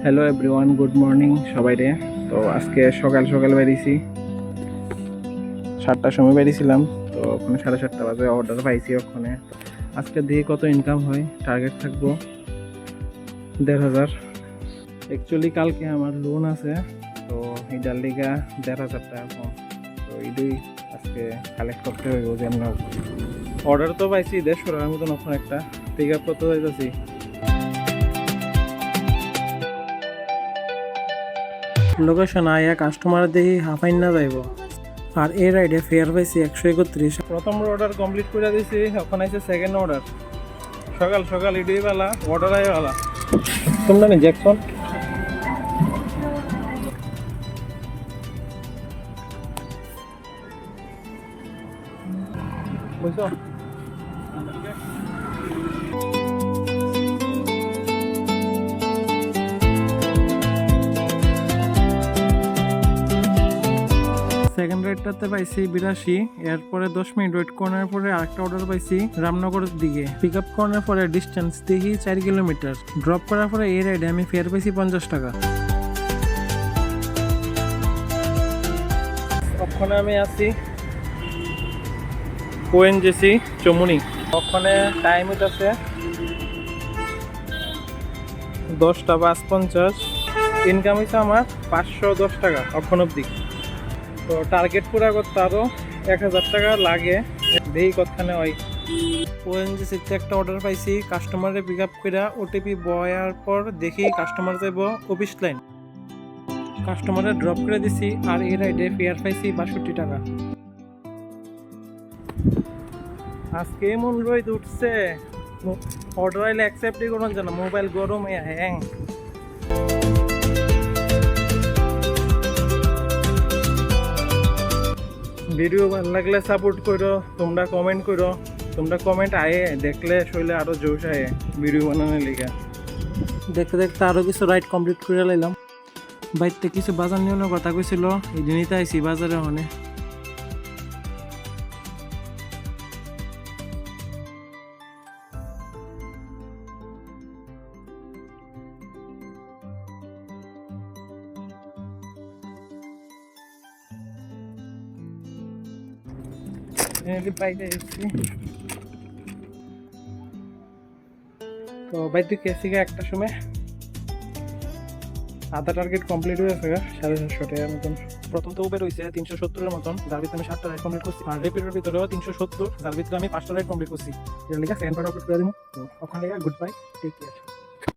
Hello everyone, good morning সবাইরে। তো আজকে সকাল সকাল বেরিয়েছি, 7টার সময় বেরিয়েছিলাম। তো ওখানে 7:30 বাজে অর্ডার পাইছি। ওখানে আজকে দিয়ে কত ইনকাম হয়, টার্গেট থাকবো 1,500। অ্যাকচুয়ালি কালকে আমার লোন আছে, তো এটার লিগা 1,500 টাকা কম। তো এটাই আজকে কালেক্ট করতে হইব। যে আমরা অর্ডার তো পাইছি 150 টাকার মতন। ওখানে একটা পিক আপ করতে যাইতেছি। লোকেশন আয়া কাস্টমার দেখি হাফাইন না যাইব। আর এই রাইডে ফেয়ার পাইছি 131। প্রথম অর্ডার কমপ্লিট করে দিয়েছি, এখন আছে সেকেন্ড অর্ডার। সকাল সকাল ইডি বেলা অর্ডার আয় বেলা। তোমরা নি জ্যাকসন বুঝছো? সেকেন্ড রাইডটাতে পাইছি 82। এরপরে 10 মিনিট ওয়েট করার পরে আরেকটা অর্ডার পাইছি রামনগরের দিকে। পিক আপ করার পরে ডিস্টেন্স দেখি 4 কিলোমিটার। ড্রপ করার পরে এই রাইডে আমি ফেয়ার পাইছি 50 টাকা। ওখানে আমি আছি ওএনজিসি চমুনি। ওখানে টাইম হইতেছে 10:50। ইনকাম হয়েছে আমার 510 টাকা এখন অব্দি। তো টার্গেট পুরা করতে আরও 1000 টাকা লাগে। দেখি কতখানে হয়। ওএনজিসিতে একটা অর্ডার পাইছি, কাস্টমারে পিক আপ করে ওটিপি বয়ার পর দেখি কাস্টমার যাইব অফিস লাইন। কাস্টমারে ড্রপ করে দিছি। আর এই রাইডে ফেয়ার পাইছি 62 টাকা। আজকে এমন রোদ উঠছে, অর্ডার আইলে অ্যাকসেপ্টই করুন জানা। মোবাইল গরম হ্যাং। ভিডিও ভালো লাগলে সাপোর্ট করো, তোমরা কমেন্ট করো। তোমরা কমেন্ট আয়ে দেখলে শৈলে আরো জোশ আয়ে ভিডিও বানানোর লিগা। দেখতে দেখতে আরো কিছু রাইড কমপ্লিট করে লাইলাম। বাইরতে কিছু বাজার নিয়ে কথা কইছিল, এই দিনই আইছি বাজারে। মানে বাইরে এসেছি। তো বাইরে গেছি একটার সময়। আধা টার্গেট কমপ্লিট হয়ে গেছে 750 টাকার মতন। প্রথম তো উবের হয়েছে 370-এর মতন, যার ভিতরে আমি 7টা রাইড কমপ্লিট করছি। আর রেপিডোর ভিতরেও 370, যার ভিতরে আমি 5টা রাইড কমপ্লিট করছি। এর লিগে সেকেন্ড পার্ট আপলোড করে দিব। তো ওখানে গুড বাই, টেক কেয়ার।